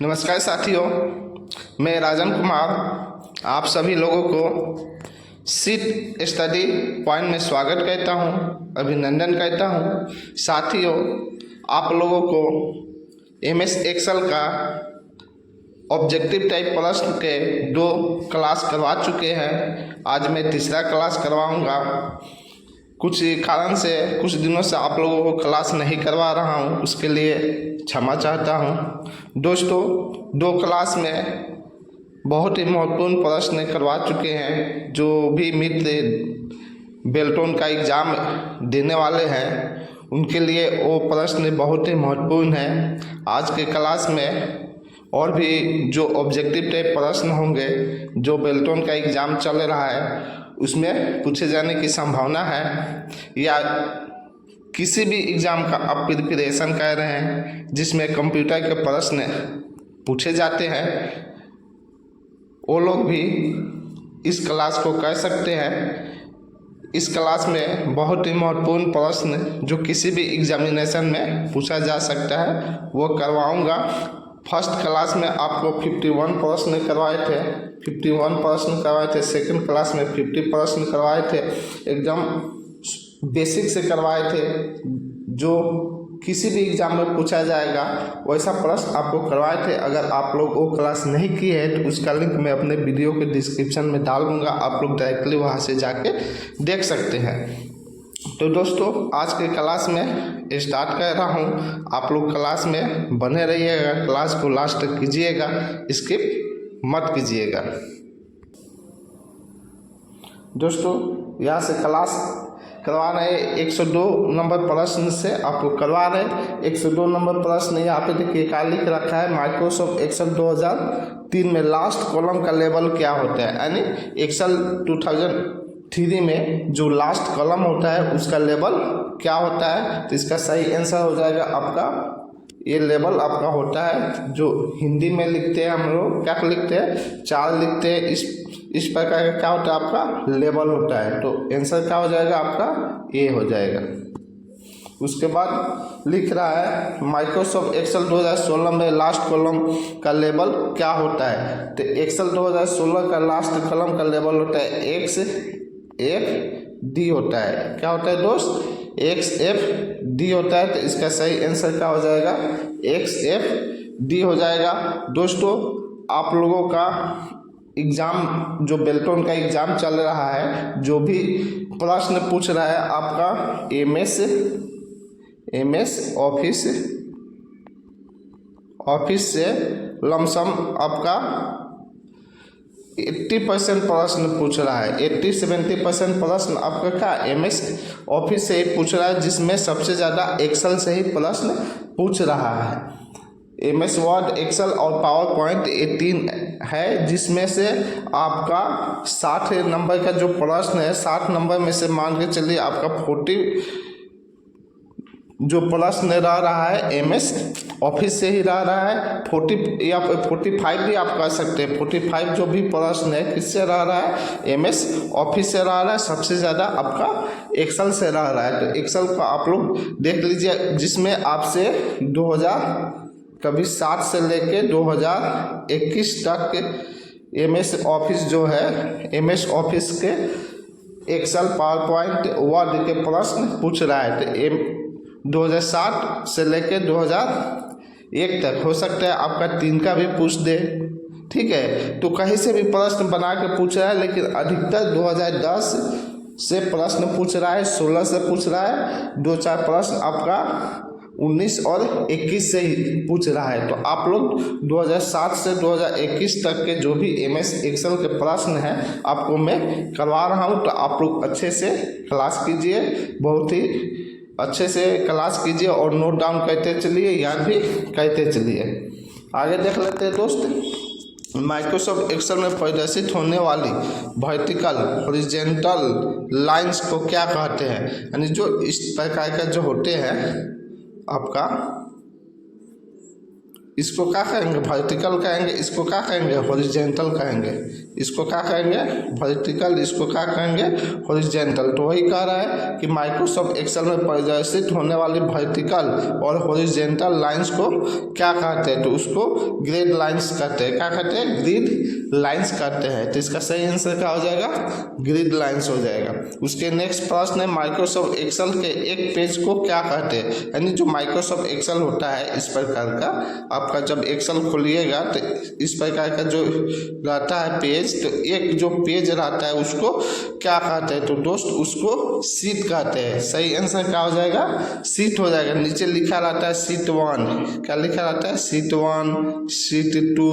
नमस्कार साथियों, मैं राजन कुमार आप सभी लोगों को सीट स्टडी पॉइंट में स्वागत कहता हूं, अभिनंदन कहता हूं। साथियों, आप लोगों को एमएस एक्सेल का ऑब्जेक्टिव टाइप प्रश्न के 2 क्लास करवा चुके हैं। आज मैं तीसरा क्लास करवाऊंगा। कुछ कारण से कुछ दिनों से आप लोगों को क्लास नहीं करवा रहा हूं, उसके लिए क्षमा चाहता हूं। दोस्तों, 2 क्लास में बहुत ही महत्वपूर्ण प्रश्न करवा चुके हैं। जो भी मित्र बेल्टोन का एग्ज़ाम देने वाले हैं उनके लिए वो प्रश्न बहुत ही महत्वपूर्ण है। आज के क्लास में और भी जो ऑब्जेक्टिव टाइप प्रश्न होंगे जो बेल्टोन का एग्ज़ाम चल रहा है उसमें पूछे जाने की संभावना है, या किसी भी एग्ज़ाम का आप प्रिपरेशन कर रहे हैं जिसमें कंप्यूटर के प्रश्न पूछे जाते हैं, वो लोग भी इस क्लास को कर सकते हैं। इस क्लास में बहुत ही महत्वपूर्ण प्रश्न जो किसी भी एग्जामिनेशन में पूछा जा सकता है वो करवाऊंगा। फर्स्ट क्लास में आपको 51 प्रश्न करवाए थे, 51 प्रश्न करवाए थे। सेकंड क्लास में 50 प्रश्न करवाए थे। एकदम बेसिक से करवाए थे, जो किसी भी एग्ज़ाम में पूछा जाएगा वैसा प्रश्न आपको करवाए थे। अगर आप लोग वो क्लास नहीं किए हैं तो उसका लिंक मैं अपने वीडियो के डिस्क्रिप्शन में डाल दूँगा, आप लोग डायरेक्टली वहाँ से जाके देख सकते हैं। तो दोस्तों, आज के क्लास में स्टार्ट कर रहा हूँ। आप लोग क्लास में बने रहिएगा, क्लास को लास्ट तक कीजिएगा, स्किप मत कीजिएगा। दोस्तों, यहाँ से क्लास करवा रहे 102 नंबर प्रश्न से आपको करवा रहे 102 नंबर प्रश्न। यहाँ पे देखिए क्या लिख रखा है, माइक्रोसॉफ्ट एक्सेल 2003 में लास्ट कॉलम का लेवल क्या होता है। यानी एक्सेल 2003 में जो लास्ट कॉलम होता है उसका लेवल क्या होता है। तो इसका सही आंसर हो जाएगा आपका, ये लेवल आपका होता है जो हिंदी में लिखते हैं हम लोग, क्या लिखते हैं, 4 लिखते हैं। इस प्रकार का क्या होता है, आपका लेवल होता है। तो आंसर क्या हो जाएगा आपका, ए हो जाएगा। उसके बाद लिख रहा है माइक्रोसॉफ्ट एक्सेल 2016 में लास्ट कॉलम का लेवल क्या होता है। तो एक्सेल 2016 का लास्ट कॉलम का लेवल होता है XFD होता है। क्या होता है दोस्त, XFD होता है। तो इसका सही आंसर क्या हो जाएगा, XFD हो जाएगा। दोस्तों, आप लोगों का एग्ज़ाम जो बेल्टोन का एग्ज़ाम चल रहा है, जो भी प्रश्न पूछ रहा है आपका एमएस ऑफिस से लमसम आपका 80% प्रश्न पूछ रहा है। 80-70% प्रश्न आपका क्या एमएस ऑफिस से ही पूछ रहा है, जिसमें सबसे ज़्यादा एक्सेल से ही प्रश्न पूछ रहा है। एमएस वर्ड, एक्सेल और पावर पॉइंट ये 3 है, जिसमें से आपका 60 नंबर का जो प्रश्न है, 60 नंबर में से मान के चलिए आपका 40 जो प्रश्न रह रहा है एमएस ऑफिस से ही रह रहा है। 40 या 45 भी आप कर सकते हैं। 45 जो भी प्रश्न है किससे रह रहा है, एमएस ऑफिस से रह रहा है। सबसे ज़्यादा आपका एक्सेल से रह रहा है। तो एक्सेल का आप लोग देख लीजिए, जिसमें आपसे 2060 से लेके 2021 तक एमएस ऑफिस जो है, एमएस ऑफिस के एक्सेल, पावर पॉइंट, वर्ड के प्रश्न पूछ रहा है। तो 2060 से लेके 2001 तक हो सकता है आपका 3 का भी पूछ दे, ठीक है। तो कहीं से भी प्रश्न बना के पूछ रहा है, लेकिन अधिकतर 2010 से प्रश्न पूछ रहा है, 16 से पूछ रहा है, 2-4 प्रश्न आपका 19 और 21 से ही पूछ रहा है। तो आप लोग 2007 से 2021 तक के जो भी एमएस एक्सेल के प्रश्न हैं आपको मैं करवा रहा हूं। तो आप लोग अच्छे से क्लास कीजिए, बहुत ही अच्छे से क्लास कीजिए और नोट डाउन करते चलिए, याद भी करते चलिए। आगे देख लेते हैं दोस्त, माइक्रोसॉफ्ट एक्सेल में प्रदर्शित होने वाली वर्टिकल हॉरिजॉन्टल लाइंस को क्या कहते हैं। यानी जो इस प्रकार का जो होते हैं आपका इसको क्या कहेंगे, वर्टिकल कहेंगे, इसको क्या कहेंगे, हॉरिजॉन्टल कहेंगे। इसको क्या कहेंगे, वर्टिकल, इसको क्या कहेंगे, हॉरिजॉन्टल। तो वही कह रहा है कि माइक्रोसॉफ्ट एक्सेल में प्रदर्शित होने वाली वर्टिकल और हॉरिजॉन्टल लाइंस को क्या कहते हैं, तो उसको ग्रिड लाइंस कहते हैं। क्या कहते हैं, ग्रिड लाइंस कहते हैं। तो इसका सही आंसर क्या हो जाएगा, ग्रिड लाइंस हो जाएगा। उसके नेक्स्ट प्रश्न है, माइक्रोसॉफ्ट एक्सेल के एक पेज को क्या कहते हैं। यानी जो माइक्रोसॉफ्ट एक्सेल होता है इस प्रकार का, आपका जब एक्सेल खोलिएगा तो इस प्रकार का जो रहता है पेज, तो एक जो पेज रहता है उसको क्या कहते हैं, तो दोस्त उसको शीट कहते हैं। सही आंसर क्या हो जाएगा, शीट हो जाएगा। नीचे लिखा रहता है शीट 1, क्या लिखा रहता है, शीट 1, शीट 2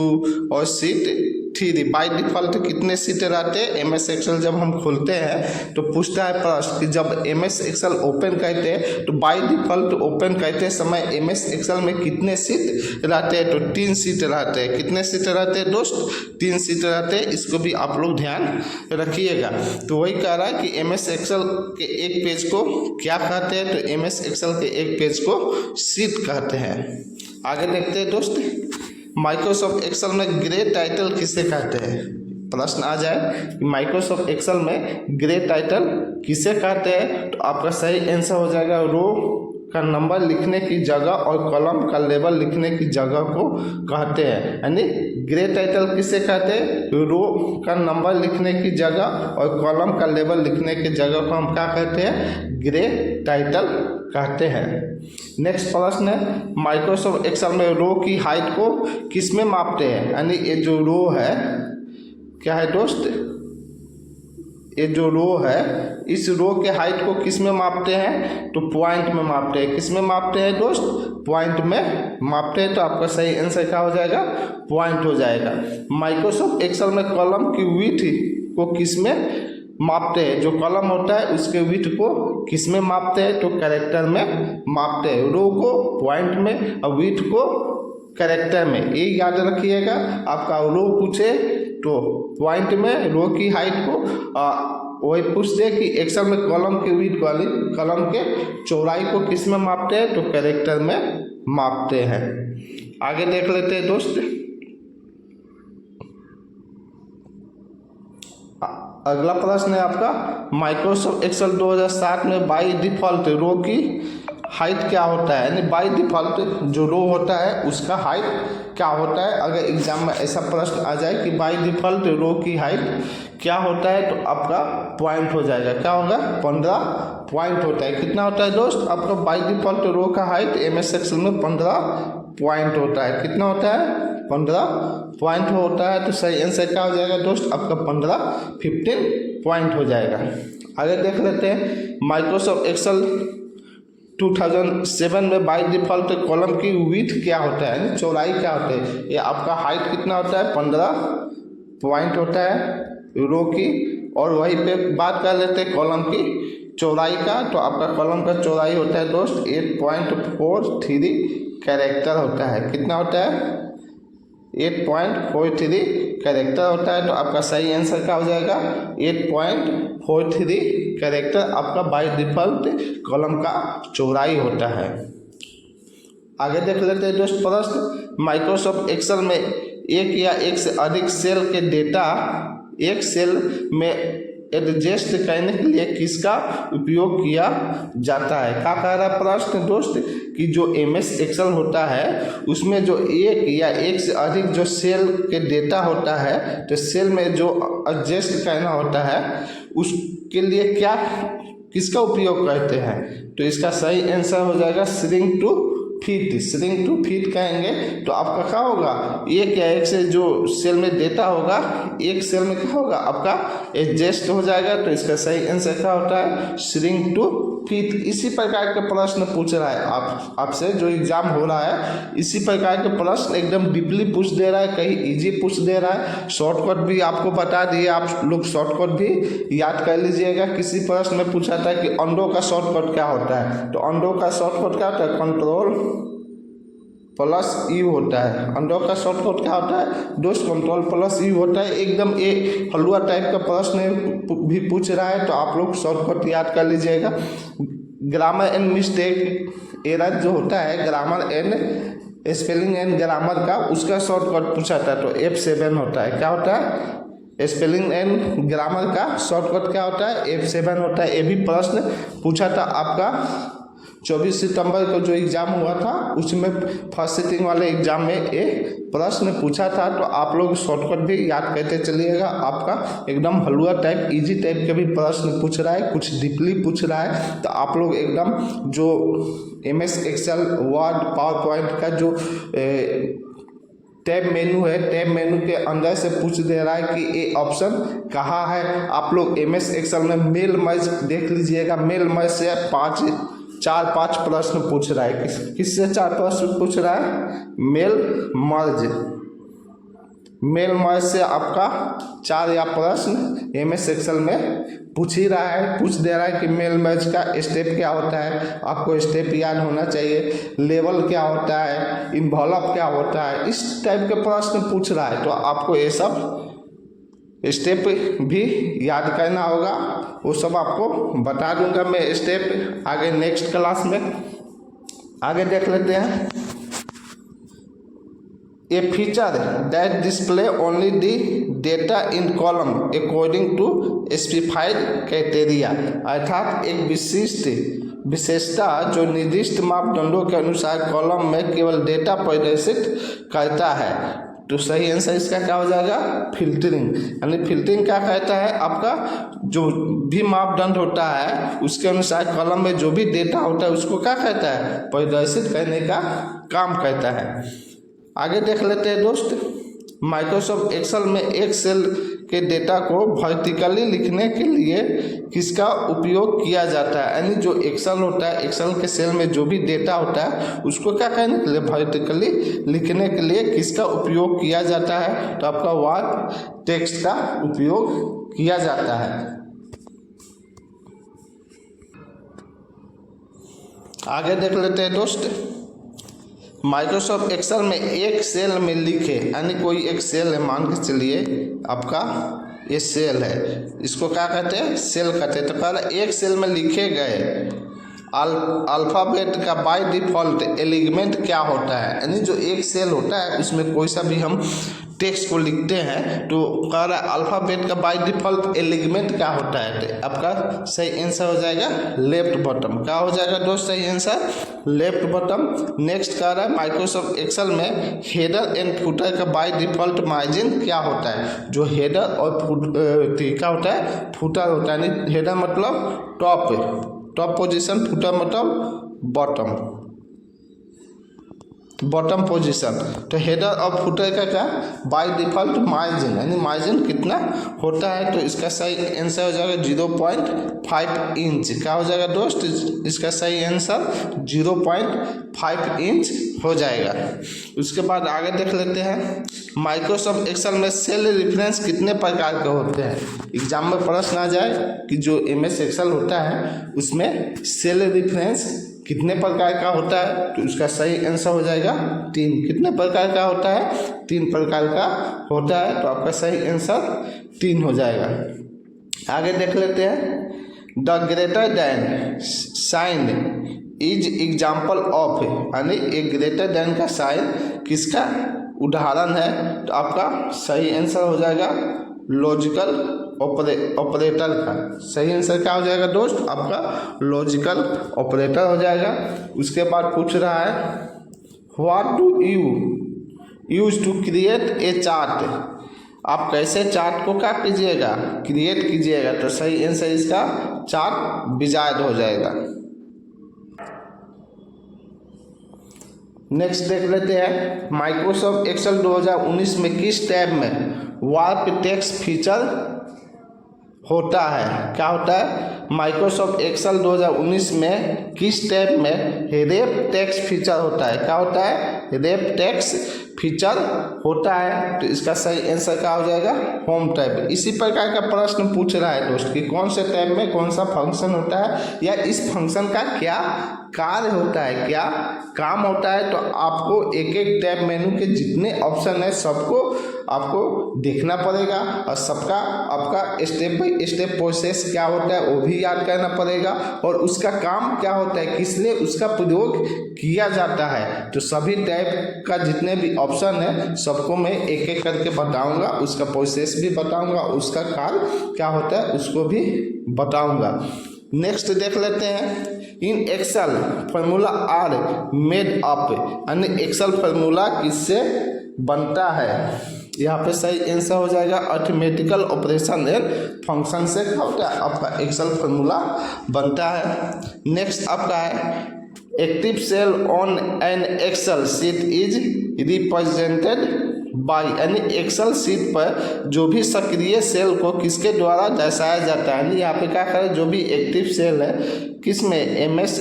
और शीट 3। बाय डिफॉल्ट कितने सीटें रहते हैं, एमएस एक्सेल जब हम खोलते हैं तो पूछता है प्रश्न कि जब एमएस एक्सेल ओपन करते हैं तो बाय डिफॉल्ट ओपन करते समय एमएस एक्सेल में कितने सीट रहते हैं, तो 3 सीट रहते हैं। कितने सीट रहते हैं दोस्त, 3 सीट रहते हैं। इसको भी आप लोग ध्यान रखिएगा। तो वही कह रहा है कि एमएस एक्सेल के एक पेज को क्या कहते हैं, तो एमएस एक्सेल के एक पेज को सीट कहते हैं। आगे देखते हैं दोस्त, माइक्रोसॉफ्ट एक्सेल में ग्रे टाइटल किसे कहते हैं। प्रश्न आ जाए कि माइक्रोसॉफ्ट एक्सेल में ग्रे टाइटल किसे कहते हैं, तो आपका सही आंसर हो जाएगा रो का नंबर लिखने की जगह और कॉलम का लेवल लिखने की जगह को कहते हैं। यानी ग्रे टाइटल किसे कहते हैं, रो का नंबर लिखने की जगह और कॉलम का लेवल लिखने की जगह को हम क्या कहते हैं, ग्रे टाइटल कहते हैं। नेक्स्ट प्रश्न है, माइक्रोसॉफ्ट एक्सेल में रो की हाइट को किस में मापते हैं। यानी ये जो रो है क्या है दोस्त, ये जो रो है इस रो के हाइट को किस में मापते हैं, तो पॉइंट में मापते हैं। किस में मापते हैं दोस्त, पॉइंट में मापते हैं। तो आपका सही आंसर क्या हो जाएगा, पॉइंट हो जाएगा। माइक्रोसॉफ्ट एक्सेल में कॉलम की विड्थ को किस में मापते हैं, जो कॉलम होता है उसके विड्थ को किस में मापते हैं, तो कैरेक्टर में मापते हैं। रो को पॉइंट में और विड्थ को कैरेक्टर में, ये याद रखिएगा। आपका रो पूछे तो पॉइंट में रो की हाइट को, वही पूछ दे कि एक्सेल में कॉलम के विड्थ वाली कॉलम के चौड़ाई को किस में मापते हैं, तो कैरेक्टर में मापते हैं। आगे देख लेते हैं दोस्त, अगला प्रश्न है आपका, माइक्रोसॉफ्ट एक्सेल 2007 में बाय डिफॉल्ट रो की हाइट क्या होता है। यानी बाय डिफॉल्ट जो रो होता है उसका हाइट क्या होता है। अगर एग्जाम में ऐसा प्रश्न आ जाए कि बाय डिफॉल्ट रो की हाइट क्या होता है, तो आपका पॉइंट हो जाएगा। क्या होगा, 15 पॉइंट होता है। कितना होता है दोस्त, आपका बाय डिफॉल्ट रो का हाइट एमएस एक्सेल में 15 पॉइंट होता है। कितना होता है, 15 पॉइंट होता है। तो सही आंसर क्या हो जाएगा दोस्त, आपका 15 पॉइंट हो जाएगा। आगे देख लेते हैं, माइक्रोसॉफ्ट एक्सेल 2007 में बाय डिफॉल्ट कॉलम की विड्थ क्या होता है, चौड़ाई क्या होता है। ये आपका हाइट कितना होता है, 15 पॉइंट होता है रो की। और वहीं पे बात कर लेते हैं कॉलम की चौड़ाई का, तो आपका कॉलम का चौड़ाई होता है दोस्त 8.43 कैरेक्टर होता है। कितना होता है, 8.43 कैरेक्टर होता है। तो आपका सही आंसर क्या हो जाएगा, 8.43 कैरेक्टर आपका बाय डिफॉल्ट कॉलम का चौड़ाई होता है। आगे देख लेते हैं दोस्त प्रश्न, माइक्रोसॉफ्ट एक्सेल में एक या एक से अधिक सेल के डेटा एक सेल में एडजस्ट करने के लिए किसका उपयोग किया जाता है। क्या कह रहा है प्रश्न दोस्त, कि जो एमएस एक्सेल होता है उसमें जो एक या एक से अधिक जो सेल के डेटा होता है, तो सेल में जो एडजस्ट करना होता है उसके लिए क्या किसका उपयोग करते हैं। तो इसका सही आंसर हो जाएगा shrink to fit. Shrink to fit कहेंगे तो आपका क्या होगा, एक या एक से जो सेल में डेटा होगा एक सेल में क्या होगा, आपका एडजस्ट हो जाएगा। तो इसका सही आंसर क्या होता है, श्रिंक टू फिट। इसी प्रकार के प्रश्न पूछ रहा है आपसे जो एग्जाम हो रहा है, इसी प्रकार के प्रश्न एकदम डीपली पूछ दे रहा है, कहीं इजी पूछ दे रहा है। शॉर्टकट भी आपको बता दिए, आप लोग शॉर्टकट भी याद कर लीजिएगा। किसी प्रश्न में पूछा था कि अंडों का शॉर्टकट क्या होता है, तो अंडों का शॉर्टकट क्या होता है, कंट्रोल प्लस यू होता है। अंडों का शॉर्टकट क्या होता है दोस्त, कंट्रोल प्लस यू होता है। एकदम ये हलवा टाइप का प्रश्न भी पूछ रहा है, तो आप लोग शॉर्टकट याद कर लीजिएगा। ग्रामर एंड मिस्टेक एरर जो होता है, grammar and spelling and grammar का, उसका शॉर्टकट पूछा था तो F7 होता है। क्या होता है? स्पेलिंग एंड ग्रामर का शॉर्टकट क्या होता है? F7 होता है। ये भी प्रश्न पूछा था आपका 24 सितंबर को जो एग्ज़ाम हुआ था उसमें फर्स्ट सिटिंग वाले एग्ज़ाम में ये प्रश्न पूछा था। तो आप लोग शॉर्टकट भी याद करते चलिएगा। आपका एकदम हलवा टाइप इजी टाइप के भी प्रश्न पूछ रहा है, कुछ डीपली पूछ रहा है। तो आप लोग एकदम जो MS Excel Word PowerPoint का जो टैब मेनू है, टैब मेनू के अंदर से पूछ दे रहा है कि ये ऑप्शन कहाँ है। आप लोग MS एक्सेल में मेल मर्ज देख लीजिएगा। मेल मर्ज से 4-5 प्रश्न पूछ रहा है। किससे 4 प्रश्न पूछ रहा है? मेल मर्ज से आपका 4 या प्रश्न MS एक्सेल में पूछ ही रहा है। पूछ दे रहा है कि मेल मर्ज का स्टेप क्या होता है, आपको स्टेप याद होना चाहिए। लेवल क्या होता है, इन्वॉल्व क्या होता है, इस टाइप के प्रश्न पूछ रहा है। तो आपको ये सब स्टेप भी याद करना होगा। वो सब आपको बता दूंगा मैं स्टेप आगे नेक्स्ट क्लास में। आगे देख लेते हैं। A feature that display only the data in column according to specified criteria, अर्थात एक विशेषता जो निर्दिष्ट मापदंडों के अनुसार कॉलम में केवल डेटा प्रदर्शित करता है। तो सही आंसर इसका क्या हो जाएगा? फिल्टरिंग। यानी फिल्टरिंग क्या कहता है? आपका जो भी मापदंड होता है उसके अनुसार कॉलम में जो भी डेटा होता है उसको क्या कहता है? प्रदर्शित करने का काम करता है। आगे देख लेते हैं दोस्त। माइक्रोसॉफ्ट एक्सेल में एक सेल के डेटा को वर्टिकली लिखने के लिए किसका उपयोग किया जाता है? यानी जो एक्सेल होता है, एक्सेल के सेल में जो भी डेटा होता है उसको क्या करने के लिए? वर्टिकली लिखने के लिए किसका उपयोग किया जाता है? तो आपका वार्प टेक्स्ट का उपयोग किया जाता है। आगे देख लेते हैं दोस्त। माइक्रोसॉफ्ट एक्सेल में एक सेल में लिखे, यानी कोई एक सेल है, मान के चलिए आपका ये सेल है, इसको क्या कहते हैं? सेल कहते हैं। तो कह रहा एक सेल में लिखे गए अल्फ़ाबेट का बाय डिफ़ॉल्ट एलिमेंट क्या होता है? यानी जो एक सेल होता है उसमें कोई सा भी हम टेक्स्ट को लिखते हैं तो कह रहा है अल्फ़ाबेट का बाय डिफ़ॉल्ट एलिमेंट क्या होता है? तो आपका सही आंसर हो जाएगा लेफ्ट बॉटम। क्या हो जाएगा दोस्त? सही आंसर लेफ्ट बॉटम। नेक्स्ट कह रहा है माइक्रोसॉफ्ट एक्सेल में हेडर एंड फुटर का बाय डिफ़ॉल्ट मार्जिन क्या होता है? जो हेडर और क्या होता है? फुटर होता है। हेडर मतलब टॉप पोजीशन, फुटर मतलब बॉटम पोजीशन। तो हेडर और फुटर का क्या? बाय डिफ़ॉल्ट मार्जिन, यानी मार्जिन कितना होता है? तो इसका सही आंसर हो जाएगा 0.5 इंच। क्या हो जाएगा दोस्त? इसका सही आंसर 0.5 इंच हो जाएगा। उसके बाद आगे देख लेते हैं। माइक्रोसॉफ्ट एक्सेल में सेल रेफरेंस कितने प्रकार के होते हैं? एग्जाम में प्रश्न आ जाए कि जो MS एक्सेल होता है उसमें सेल रेफरेंस कितने प्रकार का होता है? तो उसका सही आंसर हो जाएगा 3। कितने प्रकार का होता है? 3 प्रकार का होता है। तो आपका सही आंसर 3 हो जाएगा। आगे देख लेते हैं। The greater than sign is example of, यानी एक ग्रेटर दैन का साइन किसका उदाहरण है? तो आपका सही आंसर हो जाएगा लॉजिकल ऑपरेटर का। सही आंसर क्या हो जाएगा दोस्त? आपका लॉजिकल ऑपरेटर हो जाएगा। उसके बाद पूछ रहा है what do you use to create a chart? आप कैसे चार्ट को क्या कीजिएगा? क्रिएट कीजिएगा। तो सही आंसर इसका चार्ट विजार्ड हो जाएगा। नेक्स्ट देख लेते हैं। माइक्रोसॉफ्ट एक्सेल 2019 में किस टैब में वार्प टेक्स्ट फीचर होता है? क्या होता है? माइक्रोसॉफ्ट एक्सेल 2019 में किस टैब में रेप टेक्स्ट फीचर होता है? क्या होता है? रेप टेक्स्ट फीचर होता है। तो इसका सही आंसर क्या हो जाएगा? Home tab. इसी प्रकार का प्रश्न पूछ रहा है दोस्त कि कौन से टैब में कौन सा फंक्शन होता है या इस फंक्शन का क्या कार्य होता है, क्या काम होता है। तो आपको एक एक टैब मेनू के जितने ऑप्शन है सबको आपको देखना पड़ेगा और सबका आपका स्टेप बाय स्टेप प्रोसेस क्या होता है वो भी याद करना पड़ेगा और उसका काम क्या होता है, किस लिए उसका प्रयोग किया जाता है। तो सभी टाइप का जितने भी ऑप्शन है सबको मैं एक एक करके बताऊंगा, उसका प्रोसेस भी बताऊंगा, उसका कार्य क्या होता है उसको भी बताऊंगा। नेक्स्ट देख लेते हैं, in Excel formula are made up, यानी एक्सेल फार्मूला किससे बनता है। यहाँ पे सही आंसर हो जाएगा अर्थमेटिकल ऑपरेशन एंड फंक्शन से क्या होता है आपका एक्सेल फार्मूला बनता है। नेक्स्ट आपका है active cell on an Excel sheet is represented by, यानी एक्सेल शीट पर जो भी सक्रिय सेल को किसके द्वारा दर्शाया जाता है। यानी यहाँ पे क्या करें, जो भी एक्टिव सेल है किसमें MS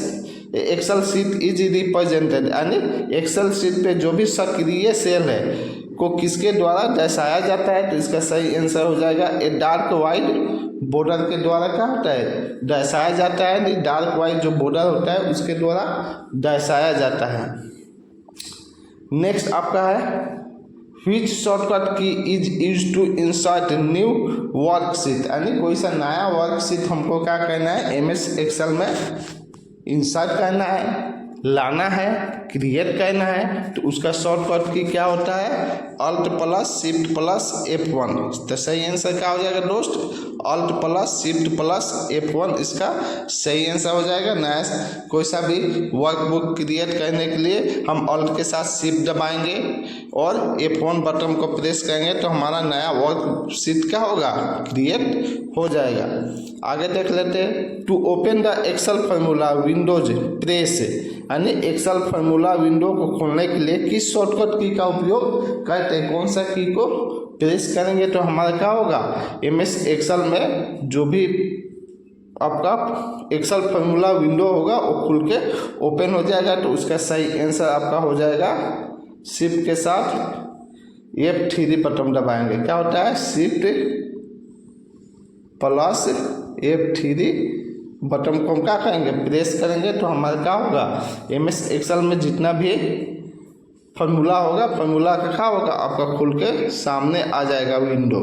Excel sheet is represented, यानी एक्सेल शीट पे जो भी सक्रिय सेल है को किसके द्वारा दर्शाया जाता है। तो इसका सही आंसर हो जाएगा ए डार्क वाइट बॉर्डर के द्वारा क्या होता है दर्शाया जाता है, यानी डार्क वाइट जो बॉर्डर होता है उसके द्वारा दर्शाया जाता है। नेक्स्ट आपका है Which shortcut key is used to insert new worksheet, यानी कोई सा नया वर्कशीट हमको क्या करना है एमएस एक्सेल में इंसर्ट करना है, लाना है, क्रिएट करना है। तो उसका शॉर्टकट की क्या होता है alt plus shift plus F1। तो सही आंसर क्या हो जाएगा दोस्त alt plus shift plus F1 इसका सही आंसर हो जाएगा। नया कोई सा भी वर्कबुक क्रिएट करने के लिए हम अल्ट के साथ शिफ्ट दबाएंगे और F1 बटन को प्रेस करेंगे तो हमारा नया वर्कशीट क्या होगा क्रिएट हो जाएगा। आगे देख लेते हैं to open the Excel formula windows press, यानी एक्सेल फार्मूला विंडो को खोलने के लिए किस शॉर्टकट की का उपयोग करते हैं, कौन सा की को प्रेस करेंगे तो हमारा क्या होगा एमएस एक्सेल में जो भी आपका एक्सेल फार्मूला विंडो होगा वो खुल के ओपन हो जाएगा। तो उसका सही आंसर आपका हो जाएगा शिफ्ट के साथ F3 बटन दबाएंगे, क्या होता है शिफ्ट प्लस F3 बटन को हम क्या करेंगे प्रेस करेंगे तो हमारा क्या होगा एमएस एक्सेल में जितना भी फार्मूला होगा फार्मूला का क्या होगा आपका खुल के सामने आ जाएगा विंडो।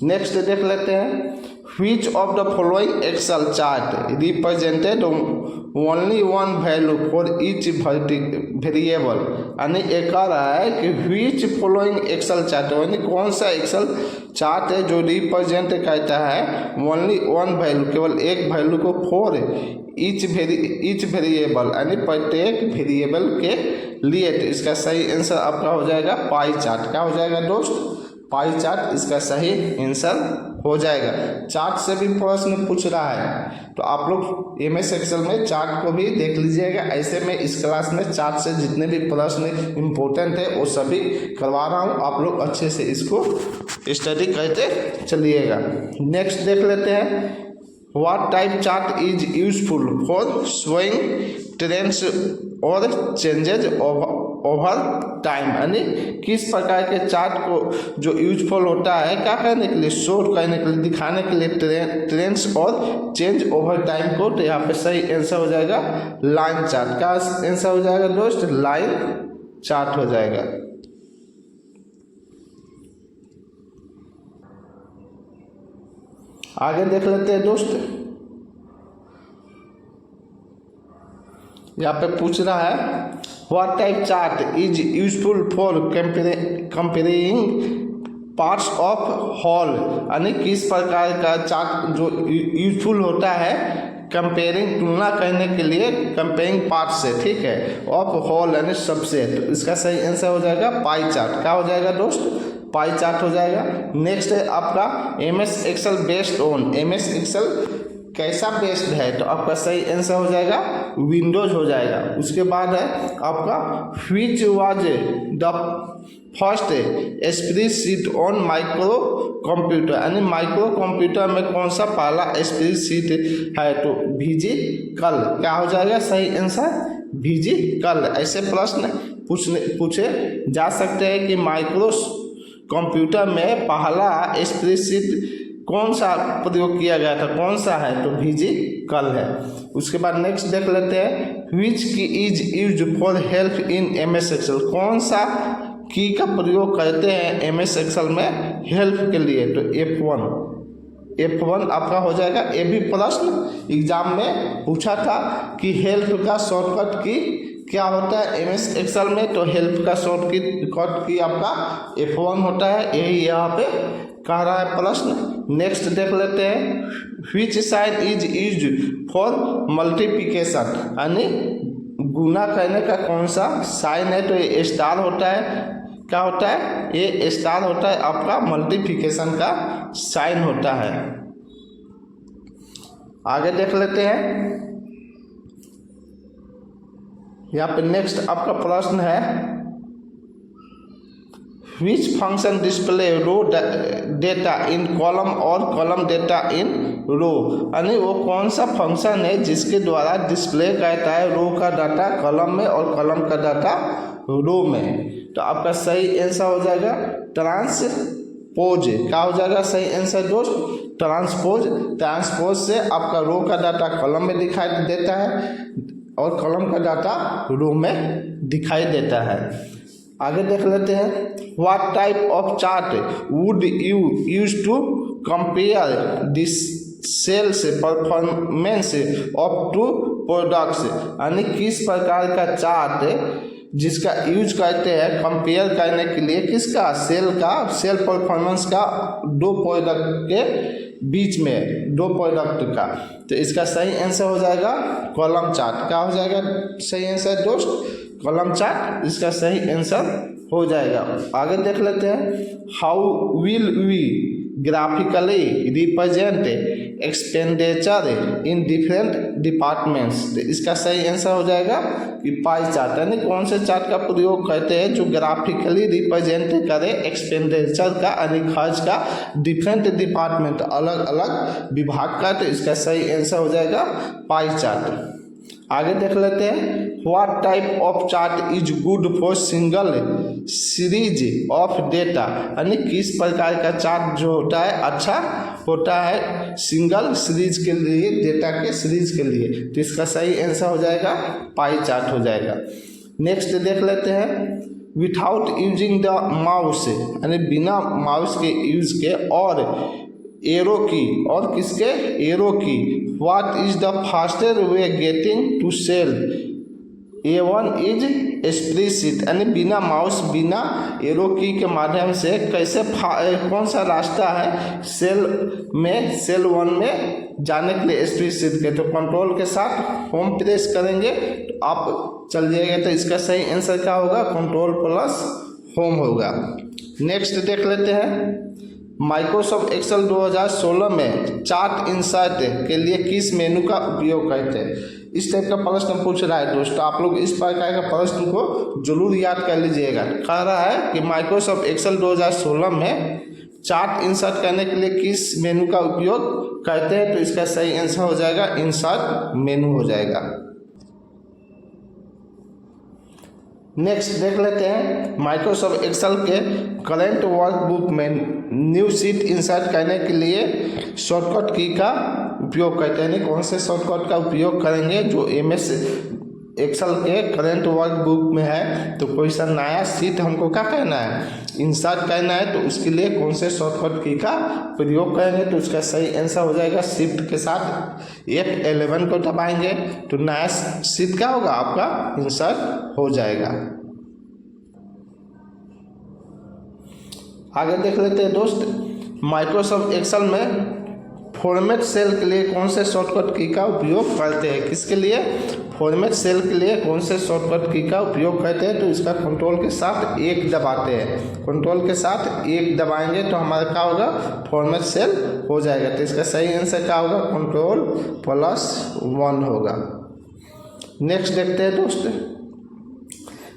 नेक्स्ट देख लेते हैं Which of the following Excel chart represented only one value for each variable, यानी एक कह रहा है कि which following Excel chart, यानी कौन सा एक्सेल चार्ट है जो रिप्रेजेंट करता है only one value, केवल एक वैल्यू को for each वेरिएबल, यानी प्रत्येक वेरिएबल के लिए। तो इसका सही आंसर आपका हो जाएगा पाई चार्ट। क्या हो जाएगा दोस्त पाई चार्ट इसका सही आंसर हो जाएगा। चार्ट से भी प्रश्न पूछ रहा है तो आप लोग एमएस एक्सेल में चार्ट को भी देख लीजिएगा। ऐसे में इस क्लास में चार्ट से जितने भी प्रश्न इम्पोर्टेंट है वो सभी करवा रहा हूँ, आप लोग अच्छे से इसको स्टडी करते चलिएगा। नेक्स्ट देख लेते हैं what type chart is useful for showing trends और चेंजेज ओवर टाइम, यानी किस प्रकार के चार्ट को जो यूजफुल होता है क्या करने के लिए शो करने के लिए दिखाने के लिए ट्रेंड्स और चेंज ओवर टाइम को। तो यहाँ पे सही आंसर हो जाएगा लाइन चार्ट। क्या आंसर हो जाएगा दोस्त लाइन चार्ट हो जाएगा। आगे देख लेते हैं दोस्त, यहाँ पे पूछ रहा है what type chart is useful for comparing parts of whole, यानी किस प्रकार का चार्ट जो यूजफुल होता है कंपेयरिंग तुलना करने के लिए कंपेयरिंग पार्ट से, ठीक है, ऑफ होल यानी सबसे। तो इसका सही आंसर हो जाएगा पाई चार्ट। क्या हो जाएगा दोस्त पाई चार्ट हो जाएगा। नेक्स्ट है आपका MS Excel based on, MS Excel कैसा बेस्ड है तो आपका सही आंसर हो जाएगा विंडोज हो जाएगा। उसके बाद है आपका which was the first spreadsheet on micro computer, यानी माइक्रो कंप्यूटर में कौन सा पहला स्प्रेडशीट है तो फिजिकल। क्या हो जाएगा सही आंसर फिजिकल। ऐसे प्रश्न पूछे जा सकते हैं कि माइक्रो कंप्यूटर में पहला स्प्रेडशीट कौन सा प्रयोग किया गया था, कौन सा है तो फिजिकल है। उसके बाद नेक्स्ट देख लेते हैं which key is used for help in MS Excel, कौन सा की का प्रयोग करते हैं एमएस एक्सेल में हेल्प के लिए? तो F1 आपका हो जाएगा। ये भी प्रश्न एग्जाम में पूछा था कि हेल्प का शॉर्टकट की क्या होता है एमएस एक्सेल में? तो हेल्प का शॉर्टकट की आपका F1 होता है, यही यहाँ पे कह रहा है प्रश्न। नेक्स्ट देख लेते हैं, which sign is used for multiplication, यानी गुना करने का कौन सा साइन है? तो ये स्टार होता है। क्या होता है? ये स्टार होता है, आपका मल्टीप्लिकेशन का साइन होता है। आगे देख लेते हैं, यहाँ पे नेक्स्ट आपका प्रश्न है, which function display row data in column और column data in row, यानी वो कौन सा फंक्शन है जिसके द्वारा डिस्प्ले करता है रो का डाटा कॉलम में और कॉलम का डाटा रो में? तो आपका सही आंसर हो जाएगा ट्रांसपोज। क्या हो जाएगा सही आंसर दोस्त? ट्रांसपोज से आपका रो का डाटा कॉलम में दिखाई देता है और कॉलम का डाटा रो में दिखाई देता है। आगे देख लेते हैं, what type of chart would you use to compare this sales performance of two products, यानी किस प्रकार का चार्ट जिसका यूज करते हैं कंपेयर करने के लिए किसका? सेल परफॉर्मेंस का दो प्रोडक्ट के बीच में, दो प्रोडक्ट का। तो इसका सही आंसर हो जाएगा कॉलम चार्ट। क्या हो जाएगा सही आंसर दोस्त? कॉलम चार्ट इसका सही आंसर हो जाएगा। आगे देख लेते हैं, how will we graphically represent expenditure in different departments? तो इसका सही आंसर हो जाएगा कि पाई चार्ट, यानी कौन से चार्ट का प्रयोग करते हैं जो ग्राफिकली रिप्रेजेंट करे एक्सपेंडिचर का, यानी खर्च का डिफरेंट डिपार्टमेंट, अलग अलग विभाग का। तो इसका सही आंसर हो जाएगा पाई चार्ट। आगे देख लेते हैं, what type of chart is good for single series of data, यानी किस प्रकार का चार्ट जो होता है अच्छा होता है सिंगल सीरीज के लिए, डेटा के सीरीज के लिए? तो इसका सही आंसर हो जाएगा पाई चार्ट हो जाएगा। नेक्स्ट देख लेते हैं, विदाउट यूजिंग द माउस, यानी बिना माउस के यूज के और एरो की, और किसके? Arrow key, what is the faster way getting to cell? A1 is spreadsheet, यानी बिना माउस बिना एरो की के माध्यम से कैसे कौन सा रास्ता है सेल 1 में जाने के लिए स्प्रेडशीट के? तो कंट्रोल के साथ होम प्रेस करेंगे तो आप चल जाएगा। तो इसका सही आंसर क्या होगा? कंट्रोल प्लस होम होगा। नेक्स्ट देख लेते हैं, माइक्रोसॉफ्ट एक्सेल 2016 में चार्ट इंसर्ट के लिए किस मेनू का उपयोग करते हैं? इस टाइप का प्रश्न पूछ रहा है दोस्तों, आप लोग इस प्रकार का प्रश्न को जरूर याद कर लीजिएगा। कह रहा है कि माइक्रोसॉफ्ट एक्सेल 2016 में चार्ट इंसर्ट करने के लिए किस मेनू का उपयोग करते हैं? तो इसका सही आंसर हो जाएगा इंसर्ट मेनू हो जाएगा। नेक्स्ट देख लेते हैं, माइक्रोसॉफ्ट एक्सेल के करेंट वर्कबुक में न्यू शीट इंसर्ट करने के लिए शॉर्टकट की का उपयोग करते हैं। कौन से शॉर्टकट का उपयोग करेंगे जो एमएस एक्सेल के करेंट वर्कबुक में है? तो कोई सा नया शीट हमको क्या करना है? इंसर्ट करना है। तो उसके लिए कौन से शॉर्टकट की का प्रयोग करेंगे? तो उसका सही आंसर हो जाएगा शिफ्ट के साथ F11 को दबाएंगे तो नया शीट क्या होगा? आपका इंसर्ट हो जाएगा। आगे देख लेते हैं दोस्त, माइक्रोसॉफ्ट एक्सेल में फॉर्मेट सेल के लिए कौन से शॉर्टकट की का उपयोग करते हैं? किसके लिए? फॉर्मेट सेल के लिए कौन से शॉर्टकट की का उपयोग करते हैं? तो इसका कंट्रोल के साथ 1 दबाते हैं। कंट्रोल के साथ 1 दबाएंगे तो हमारा क्या होगा? फॉर्मेट सेल हो जाएगा। तो इसका सही आंसर क्या होगा? कंट्रोल प्लस 1 होगा। नेक्स्ट देखते हैं दोस्त,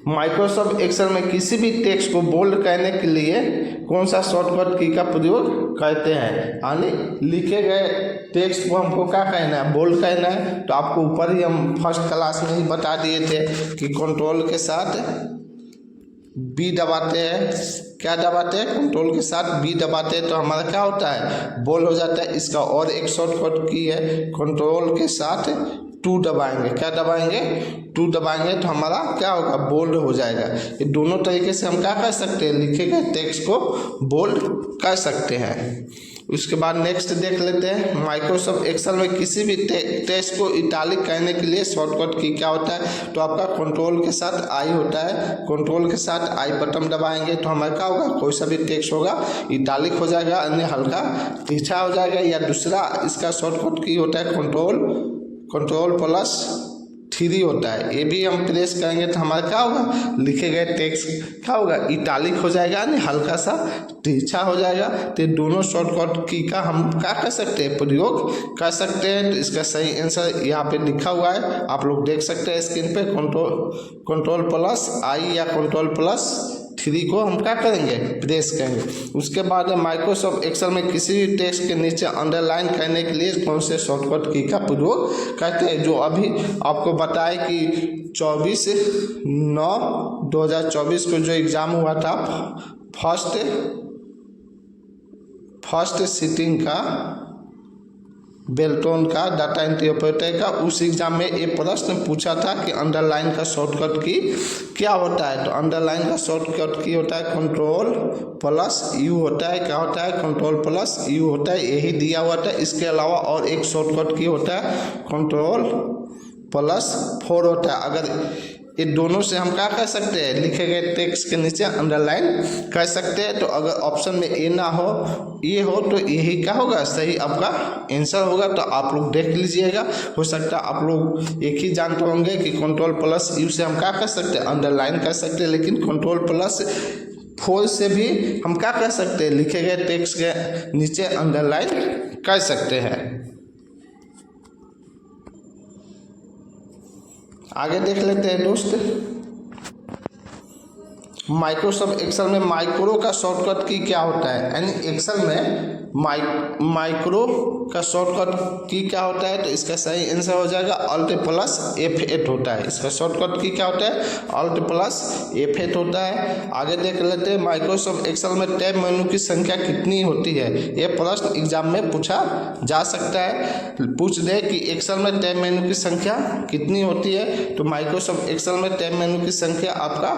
माइक्रोसॉफ्ट एक्सेल में किसी भी टेक्स्ट को बोल्ड करने के लिए कौन सा शॉर्टकट की का प्रयोग करते हैं? यानी लिखे गए टेक्स्ट को हमको क्या कहना है? बोल्ड करना है। तो आपको ऊपर ही हम फर्स्ट क्लास में ही बता दिए थे कि कंट्रोल के साथ बी दबाते हैं। क्या दबाते हैं? कंट्रोल के साथ बी दबाते हैं तो हमारा क्या होता है? बोल्ड हो जाता है। इसका और एक शॉर्टकट की है, कंट्रोल के साथ 2 दबाएंगे, क्या दबाएंगे 2 दबाएंगे तो हमारा क्या होगा बोल्ड हो जाएगा। ये दोनों तरीके से हम क्या कर सकते हैं, लिखे गए टेक्स्ट को बोल्ड कर सकते हैं। उसके बाद नेक्स्ट देख लेते हैं, माइक्रोसॉफ्ट एक्सेल में किसी भी टेक्स्ट को इटालिक करने के लिए शॉर्टकट की क्या होता है, तो आपका कंट्रोल के साथ आई होता है, कंट्रोल के साथ आई बटन दबाएंगे तो हमारा क्या होगा, कोई सा भी टेक्स्ट होगा इटालिक हो जाएगा, अन्य हल्का तिरछा हो जाएगा। या दूसरा इसका शॉर्टकट की होता है कंट्रोल+3 होता है, ये भी हम प्रेस करेंगे तो हमारा क्या होगा, लिखे गए टेक्स्ट क्या होगा इटालिक हो जाएगा, यानी हल्का सा तिरछा हो जाएगा। तो दोनों शॉर्टकट की का हम क्या कर सकते हैं, प्रयोग कर सकते हैं। तो इसका सही आंसर यहाँ पे लिखा हुआ है, आप लोग देख सकते हैं स्क्रीन पे, कंट्रोल+I या कंट्रोल+3 को हम क्या करेंगे, प्रेस करेंगे। उसके बाद माइक्रोसॉफ्ट एक्सेल में किसी भी टेक्स्ट के नीचे अंडरलाइन करने के लिए कौन से शॉर्टकट की का प्रयोग करते हैं, जो अभी आपको बताए कि 24/9/2024 को जो एग्ज़ाम हुआ था फर्स्ट सीटिंग का बेल्टोन का डाटा एंट्री ऑपरेटर का, उस एग्जाम में ये प्रश्न पूछा था कि अंडरलाइन का शॉर्टकट की क्या होता है। तो अंडरलाइन का शॉर्टकट की होता है कंट्रोल+U होता है, क्या होता है कंट्रोल+U होता है, यही दिया हुआ था। इसके अलावा और एक शॉर्टकट की होता है कंट्रोल+4 होता है। अगर ये दोनों से हम क्या कर सकते हैं, लिखे गए टेक्स्ट के नीचे अंडरलाइन कर सकते हैं। तो अगर ऑप्शन में ए ना हो ये हो तो यही क्या होगा, सही आपका आंसर होगा। तो आप लोग देख लीजिएगा, हो सकता है आप लोग एक ही जानते होंगे कि कंट्रोल+U से हम क्या कर सकते हैं, अंडरलाइन कर सकते हैं, लेकिन कंट्रोल+4 से भी हम क्या कर सकते हैं, लिखे गए टेक्स्ट के नीचे अंडरलाइन कर सकते हैं। आगे देख लेते हैं दोस्त, माइक्रोसॉफ्ट एक्सेल में माइक्रो का शॉर्टकट की क्या होता है, यानी एक्सेल में माइक्रो का शॉर्टकट की क्या होता है। तो इसका सही आंसर हो जाएगा Alt+F8 होता है। इसका शॉर्टकट की क्या होता है, Alt+F8 होता है। आगे देख लेते हैं, माइक्रोसॉफ्ट एक्सेल में टैब मेनू की संख्या कितनी होती है। ये प्रश्न एग्जाम में पूछा जा सकता है, पूछ दे कि एक्सेल में टैब मेनू की संख्या कितनी होती है। तो माइक्रोसॉफ्ट एक्सेल में टैब मेनू की संख्या आपका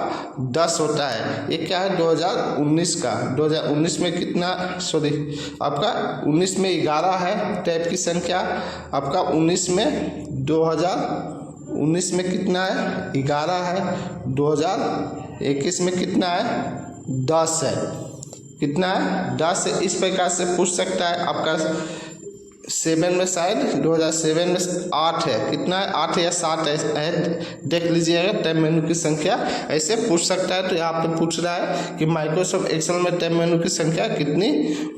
10 होता है। ये क्या है 2019 का, 2019 में कितना, सॉरी आपका 19 में 11 है टैब की संख्या, आपका 19 में 2019 में कितना है 11 है, 2021 में कितना है 10 है, कितना है 10 है। इस प्रकार से पूछ सकता है। आपका 7 में शायद 2007 में 8 है, कितना है 8 या 7 है, देख लीजिएगा टैब मेनू की संख्या, ऐसे पूछ सकता है। तो यहाँ पे पूछ रहा है कि माइक्रोसॉफ्ट एक्सेल में टैब मेनू की संख्या कितनी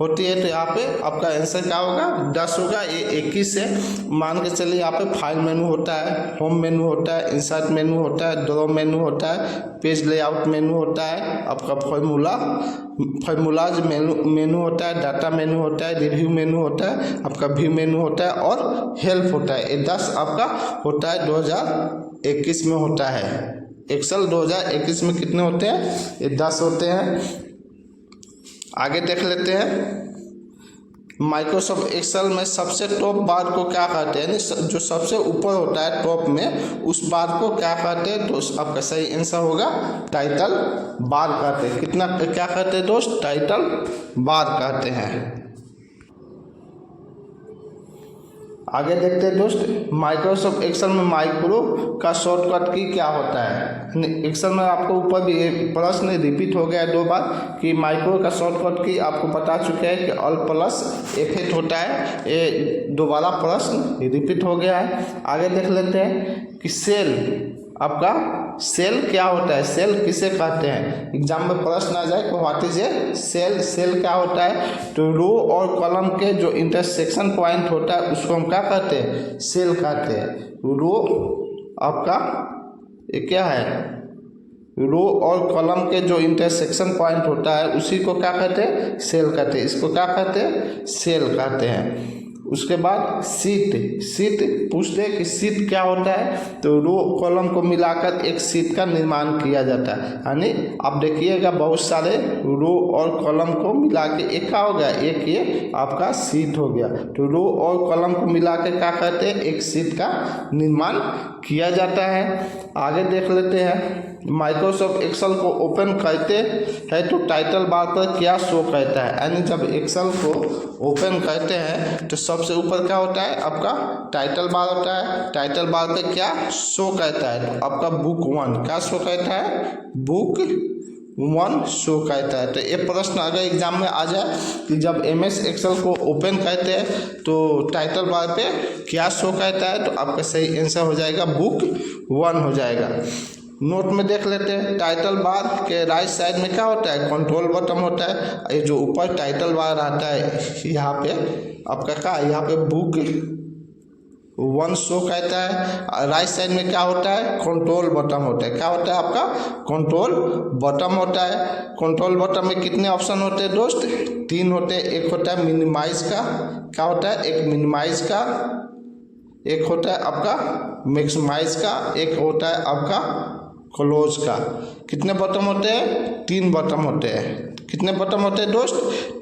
होती है। तो यहाँ पे आपका आंसर क्या होगा 10 होगा। ये 21 है, मान के चलिए यहाँ पे फाइल मेनू होता है, होम मेनू होता है, इंसर्ट मेनू होता है, ड्रॉ मेनू होता है, पेज लेआउट मेनू होता है, आपका फॉर्मूलाज मेनू होता है, डाटा मेनू होता है, रिव्यू मेनू होता है, आपका व्यू मेनू होता है और हेल्प होता है। ये 10 आपका होता है 2021 में होता है। एक्सेल 2021 में कितने होते हैं, ये 10 होते हैं। आगे देख लेते हैं, माइक्रोसॉफ्ट एक्सेल में सबसे टॉप बार को क्या कहते हैं, यानी जो सबसे ऊपर होता है टॉप में, उस बार को क्या कहते हैं। तो आपका सही आंसर होगा टाइटल बार कहते हैं। कितना क्या कहते हैं दोस्त, टाइटल बार कहते हैं। आगे देखते हैं दोस्त, माइक्रोसॉफ्ट एक्सेल में माइक्रो का शॉर्टकट की क्या होता है। एक्सेल में आपको ऊपर भी प्रश्न रिपीट हो गया है 2 बार कि माइक्रो का शॉर्टकट की आपको बता चुके हैं कि Alt+F8 होता है। ये दोबारा प्रश्न रिपीट हो गया है। आगे देख लेते हैं कि सेल, आपका सेल क्या होता है, सेल किसे कहते हैं। एग्जाम में प्रश्न आ जाए तो what is a cell, cell क्या होता है। तो रो और कॉलम के जो इंटरसेक्शन पॉइंट होता है उसको हम क्या कहते हैं, सेल कहते हैं। रो आपका ये क्या है, रो और कॉलम के जो इंटरसेक्शन पॉइंट होता है उसी को क्या कहते हैं, सेल कहते हैं। इसको क्या कहते हैं, सेल कहते हैं। उसके बाद शीट पूछते कि शीट क्या होता है, तो रो कॉलम को मिलाकर एक शीट का निर्माण किया जाता है। यानी आप देखिएगा बहुत सारे रो और कॉलम को मिला के एक क्या हो गया, एक ये आपका शीट हो गया। तो रो और कॉलम को मिला के क्या कहते हैं, एक शीट का निर्माण किया जाता है। आगे देख लेते हैं, माइक्रोसॉफ्ट एक्सेल को ओपन करते हैं तो टाइटल बार पर क्या शो करता है। यानी जब एक्सेल को ओपन करते हैं तो सबसे ऊपर क्या होता है, आपका टाइटल बार होता है। टाइटल बार पे क्या शो करता है, तो आपका बुक 1 क्या शो करता है, बुक 1 शो करता है। तो ये प्रश्न अगर एग्जाम में आ जाए कि जब MS एक्सेल को ओपन करते हैं तो टाइटल बार पे क्या शो करता है, तो आपका सही आंसर हो जाएगा बुक 1 हो जाएगा। नोट में देख लेते हैं, टाइटल बार के राइट साइड में क्या होता है, कंट्रोल बटन होता है। ये जो ऊपर टाइटल बार आता है यहाँ पे आपका क्या, यहाँ पे बुक 1 शो कहता है। राइट साइड में क्या होता है, कंट्रोल बटन होता है। क्या होता है आपका, कंट्रोल बटन होता है। कंट्रोल बटन में कितने ऑप्शन होते हैं दोस्त, 3 होते हैं। एक होता है मिनिमाइज का, क्या होता है, एक मिनिमाइज का, एक होता है आपका मैक्सिमाइज का, एक होता है आपका क्लोज का। कितने बटन होते हैं, 3 बटन होते हैं। कितने बटन होते हैं दोस्त,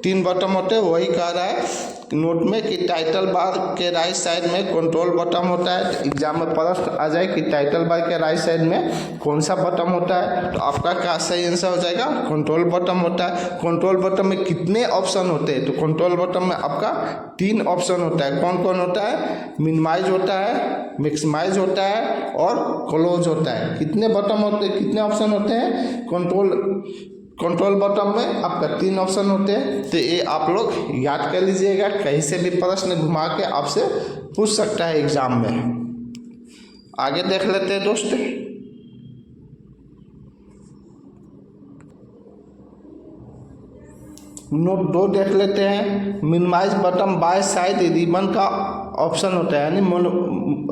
3 बटन होते हैं। वही कह रहा है नोट में कि टाइटल बार के राइट साइड में कंट्रोल बटन होता है। तो एग्जाम में प्रश्न आ जाए कि टाइटल बार के राइट साइड में कौन सा बटन होता है, तो आपका क्या सही आंसर हो जाएगा, कंट्रोल बटन होता है। कंट्रोल बटन में कितने ऑप्शन होते हैं, तो कंट्रोल बटन में आपका 3 ऑप्शन होता है। कौन कौन होता है, मिनिमाइज होता है, मैक्सिमाइज होता है और क्लोज होता है। कितने बटन होते हैं, कितने ऑप्शन होते हैं, कंट्रोल बटन में आपका 3 ऑप्शन होते हैं। तो ये आप लोग याद कर लीजिएगा, कहीं से भी प्रश्न घुमा के आपसे पूछ सकता है एग्जाम में। आगे देख लेते हैं दोस्त, नोट 2 देख लेते हैं। Minimize button by side ribbon का ऑप्शन होता है। यानी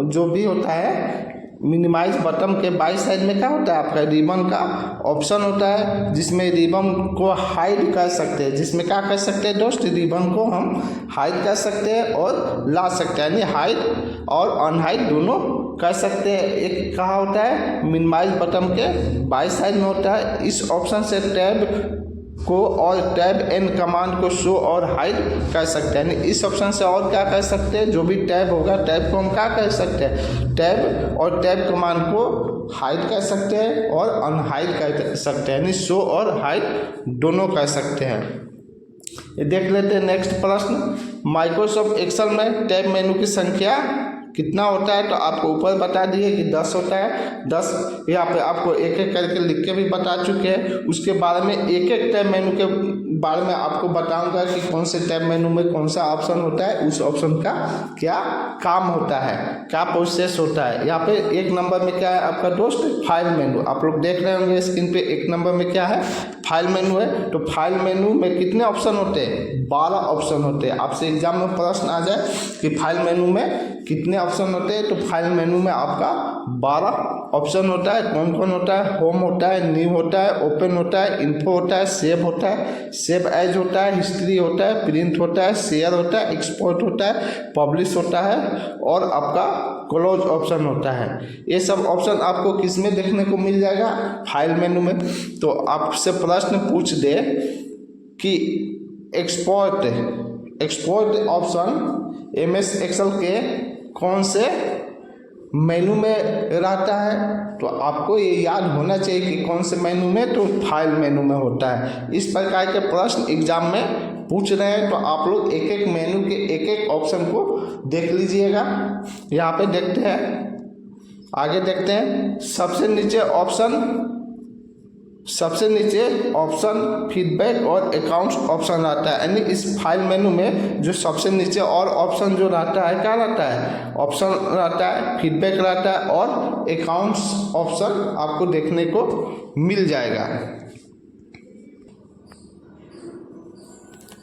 जो भी होता है मिनिमाइज बटन के बाई साइड में क्या होता है, आपका रिबन का ऑप्शन होता है, जिसमें रिबन को हाइड कर सकते हैं। जिसमें क्या कर सकते हैं दोस्त, रिबन को हम हाइड कर सकते हैं और ला सकते हैं। यानी हाइड और अनहाइड दोनों कर सकते हैं। एक कहा होता है मिनिमाइज बटन के बाई साइड में होता है। इस ऑप्शन से टैब को और टैब एन कमांड को शो और हाइड कर सकते हैं। इस ऑप्शन से और क्या कर सकते हैं, जो भी टैब होगा टैब को हम क्या कर सकते हैं, टैब और टैब कमांड को हाइड कर सकते हैं और अनहाइड कर सकते हैं। यानी शो और हाइड दोनों कर सकते हैं। ये देख लेते हैं नेक्स्ट प्रश्न, माइक्रोसॉफ्ट एक्सेल में टैब मेनू की संख्या कितना होता है, तो आपको ऊपर बता दिए कि 10 होता है। 10 यहाँ पे आपको एक एक करके लिख के भी बता चुके हैं। उसके बारे में एक एक टैब मेनू के बारे में आपको बताऊंगा कि कौन से टैब मेनू में कौन सा ऑप्शन होता है, उस ऑप्शन का क्या काम होता है, क्या प्रोसेस होता है। यहाँ पे 1 नंबर में क्या है आपका दोस्त, फाइल मेनू। आप लोग देख रहे होंगे स्क्रीन पे 1 नंबर में क्या है, फाइल मेनू है। तो फाइल मेनू में कितने ऑप्शन होते हैं, 12 ऑप्शन होते हैं। आपसे एग्जाम में प्रश्न आ जाए कि फाइल मेनू में कितने ऑप्शन होते हैं, तो फाइल मेनू में आपका 12 ऑप्शन होता है। कौन कौन होता है, होम होता है, न्यू होता है, ओपन होता है, इन्फो होता है, सेव होता है, सेव एज होता है, हिस्ट्री होता है, प्रिंट होता है, शेयर होता है, एक्सपोर्ट होता है, पब्लिश होता है और आपका क्लोज ऑप्शन होता है। ये सब ऑप्शन आपको किस में देखने को मिल जाएगा, फाइल मेनू में। तो आपसे प्रश्न पूछ दे कि एक्सपोर्ट ऑप्शन MS एक्सेल के कौन से मेनू में रहता है, तो आपको ये याद होना चाहिए कि कौन से मेनू में, तो फाइल मेनू में होता है। इस प्रकार के प्रश्न एग्जाम में पूछ रहे हैं, तो आप लोग एक एक मेनू के एक एक ऑप्शन को देख लीजिएगा। यहाँ पे देखते हैं, आगे देखते हैं, सबसे नीचे ऑप्शन फीडबैक और अकाउंट्स ऑप्शन आता है। यानी इस फाइल मेनू में जो सबसे नीचे और ऑप्शन जो रहता है, क्या रहता है, ऑप्शन रहता है, फीडबैक रहता है और अकाउंट्स ऑप्शन आपको देखने को मिल जाएगा।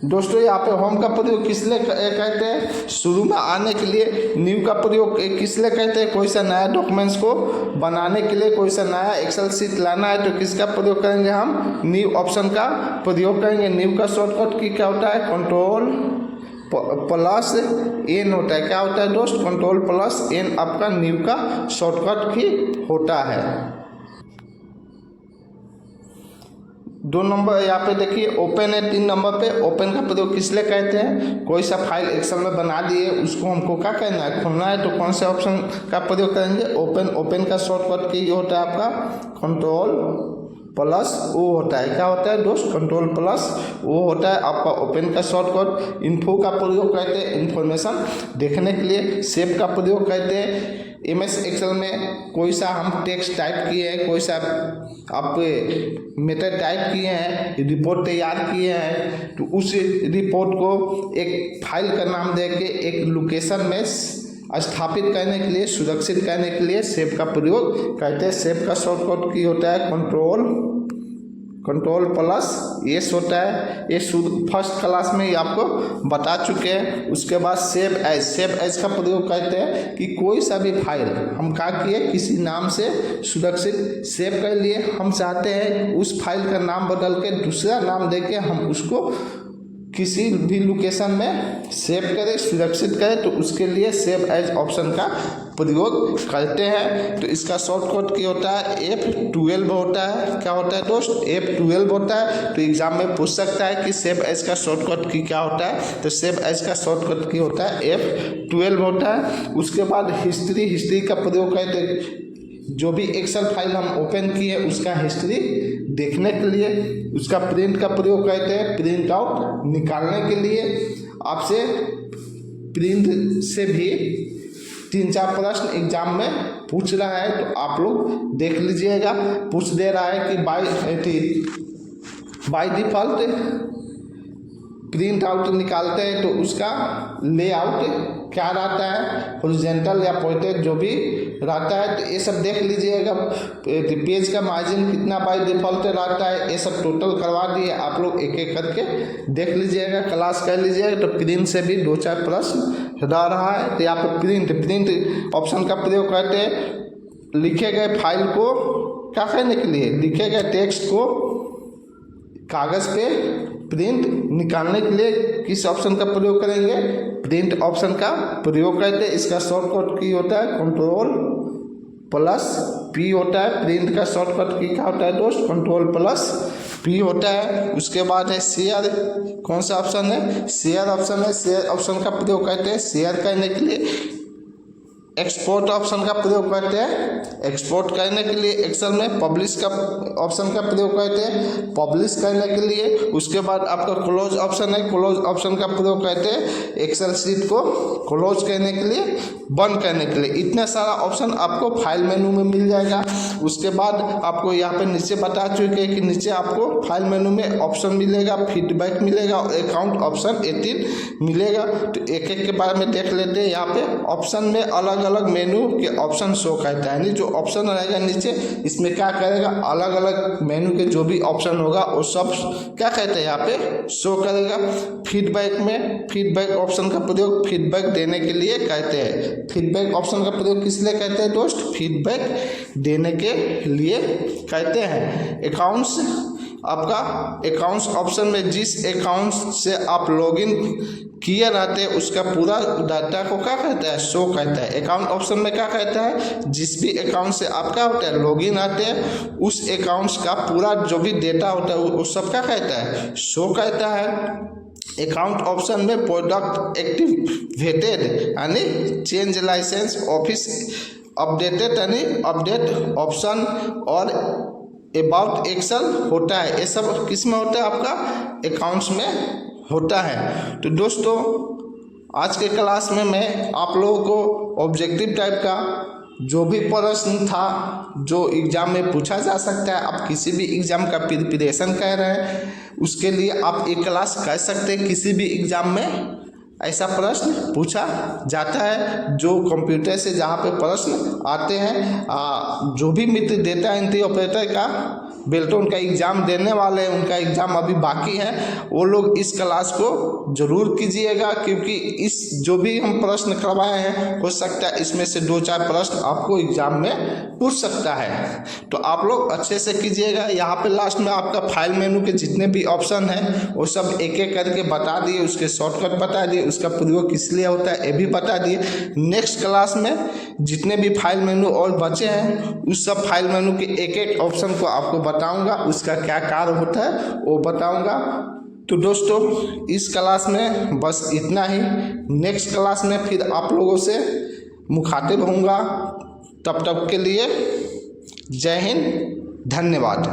दोस्तों यहाँ पे होम का प्रयोग किस लिए कहते हैं, शुरू में आने के लिए। न्यू का प्रयोग किस लिए कहते हैं, कोई सा नया डॉक्यूमेंट्स को बनाने के लिए, कोई सा नया एक्सेल शीट लाना है तो किसका प्रयोग करेंगे, हम न्यू ऑप्शन का प्रयोग करेंगे। न्यू का शॉर्टकट की क्या होता है, कंट्रोल प्लस एन होता है। क्या होता है दोस्त? कंट्रोल प्लस एन आपका न्यू का शॉर्टकट की होता है। 2 नंबर यहाँ पे देखिए ओपन है। 3 नंबर पे ओपन का प्रयोग किस लिए कहते हैं? कोई सा फाइल एक्सेल में बना दिए, उसको हमको क्या करना है? खोलना है, तो कौन से ऑप्शन का प्रयोग करेंगे? ओपन। ओपन का शॉर्टकट की होता है आपका कंट्रोल प्लस ओ होता है। क्या होता है दोस्त? कंट्रोल प्लस ओ होता है आपका ओपन का शॉर्टकट। इन्फो का प्रयोग कहते हैं इंफॉर्मेशन देखने के लिए। सेव का प्रयोग कहते हैं MS एक्सेल में कोई सा हम टेक्स्ट टाइप किए हैं, कोई सा आप मेथड टाइप किए हैं, रिपोर्ट तैयार किए हैं, तो उस रिपोर्ट को एक फाइल का नाम दे के एक लोकेशन में स्थापित करने के लिए, सुरक्षित करने के लिए सेव का प्रयोग करते हैं। सेव का शॉर्टकट की होता है कंट्रोल प्लस एस होता है। ये फर्स्ट क्लास में ही आपको बता चुके हैं। उसके बाद सेव एज का प्रयोग करते हैं कि कोई सा भी फाइल हम क्या किए, किसी नाम से सुरक्षित सेव कर लिए, हम चाहते हैं उस फाइल का नाम बदल के दूसरा नाम देके हम उसको किसी भी लोकेशन में सेव करें, सुरक्षित करें, तो उसके लिए सेव एज ऑप्शन का प्रयोग करते हैं। तो इसका शॉर्टकट क्या होता है? F12 होता है। क्या होता है दोस्त? F12 होता है। तो एग्जाम में पूछ सकता है कि सेव एज का शॉर्टकट की क्या होता है? तो सेव एज का शॉर्टकट की होता है F12 होता है। उसके बाद हिस्ट्री का प्रयोग करते हैं। जो भी एक्सेल फाइल हम ओपन किए उसका हिस्ट्री देखने के लिए उसका प्रिंट का प्रयोग करते हैं। प्रिंट आउट निकालने के लिए आपसे प्रिंट से भी 3-4 प्रश्न एग्जाम में पूछ रहा है, तो आप लोग देख लीजिएगा। पूछ दे रहा है कि बाय डिफ़ॉल्ट प्रिंट आउट निकालते हैं तो उसका लेआउट क्या रहता है, हॉरिजॉन्टल या पोर्ट्रेट जो भी रहता है, तो ये सब देख लीजिएगा। पेज का मार्जिन कितना बाय डिफ़ॉल्ट रहता है, ये सब टोटल करवा दिए आप लोग, एक एक करके देख लीजिएगा, क्लास कर लीजिएगा। तो प्रिंट से भी 2-4 प्रश्न रह रहा है। तो यहाँ पर प्रिंट ऑप्शन का प्रयोग करते हैं। लिखे गए फाइल को क्या करने के लिए? लिखे गए टेक्स्ट को कागज़ पे प्रिंट निकालने के लिए किस ऑप्शन का प्रयोग करेंगे? प्रिंट ऑप्शन का प्रयोग करते हैं। इसका शॉर्टकट की होता है कंट्रोल प्लस P होता है। प्रिंट का शॉर्टकट की क्या होता है दोस्त? कंट्रोल प्लस P होता है। उसके बाद है शेयर। कौन सा ऑप्शन है? शेयर ऑप्शन है। शेयर ऑप्शन का प्रयोग करते हैं शेयर करने के लिए। एक्सपोर्ट ऑप्शन का प्रयोग करते हैं एक्सपोर्ट करने के लिए एक्सेल में। पब्लिश का ऑप्शन का प्रयोग करते हैं पब्लिश करने के लिए। उसके बाद आपका क्लोज ऑप्शन है। क्लोज ऑप्शन का प्रयोग करते हैं एक्सेल शीट को क्लोज करने के लिए, बंद करने के लिए। इतना सारा ऑप्शन आपको फाइल मेनू में मिल जाएगा। उसके बाद आपको यहाँ पे नीचे बता चुके हैं कि नीचे आपको फाइल मेनू में ऑप्शन मिलेगा, फीडबैक मिलेगा और अकाउंट ऑप्शन 18 मिलेगा। तो एक एक के बारे में देख लेते हैं। यहाँ पे ऑप्शन में अलग अलग मेनू के ऑप्शन शो करता है। जो ऑप्शन रहेगा नीचे, इसमें क्या करेगा? अलग अलग मेनू के जो भी ऑप्शन होगा वो सब क्या कहते हैं यहाँ पे शो करेगा। फीडबैक में फीडबैक ऑप्शन का प्रयोग फीडबैक देने के लिए कहते हैं। फीडबैक ऑप्शन का प्रयोग किस लिए कहते हैं दोस्त? फीडबैक देने के लिए कहते हैं। अकाउंट्स, आपका अकाउंट्स ऑप्शन में जिस अकाउंट से आप लॉगिन किए रहते हैं उसका पूरा डाटा को क्या कहता है? शो कहता है। अकाउंट ऑप्शन में क्या कहता है? जिस भी अकाउंट से आप क्या होता है लॉगिन आते हैं उस अकाउंट्स का पूरा जो भी डेटा होता है वो सब क्या कहता है? शो कहता है। अकाउंट ऑप्शन में प्रोडक्ट एक्टिवेटेड यानी चेंज लाइसेंस, ऑफिस अपडेटेड यानी अपडेट ऑप्शन और अबाउट एक्सेल होता है। ये सब किस में होता है? आपका अकाउंट्स में होता है। तो दोस्तों आज के क्लास में मैं आप लोगों को ऑब्जेक्टिव टाइप का जो भी प्रश्न था जो एग्ज़ाम में पूछा जा सकता है, आप किसी भी एग्ज़ाम का प्रिपरेशन कर रहे हैं उसके लिए आप एक क्लास कर सकते हैं। किसी भी एग्ज़ाम में ऐसा प्रश्न पूछा जाता है जो कंप्यूटर से जहाँ पे प्रश्न आते हैं। जो भी मित्र डेटा एंट्री ऑपरेटर का बेल्टोन का एग्ज़ाम देने वाले हैं, उनका एग्ज़ाम अभी बाकी है, वो लोग इस क्लास को ज़रूर कीजिएगा, क्योंकि इस जो भी हम प्रश्न करवाए हैं हो सकता है इसमें से 2-4 प्रश्न आपको एग्ज़ाम में पूछ सकता है। तो आप लोग अच्छे से कीजिएगा। यहाँ पे लास्ट में आपका फाइल मेनू के जितने भी ऑप्शन हैं वो सब एक एक करके बता दिए, उसके शॉर्टकट बता दिए, उसका प्रयोग किस लिए होता है ये भी बता दिए। नेक्स्ट क्लास में जितने भी फाइल मेनू और बचे हैं उस सब फाइल मेनू के एक एक ऑप्शन को आपको बताऊंगा, उसका क्या कार्य होता है वो बताऊंगा। तो दोस्तों इस क्लास में बस इतना ही। नेक्स्ट क्लास में फिर आप लोगों से मुखातिब होऊंगा। तब तक के लिए जय हिंद, धन्यवाद।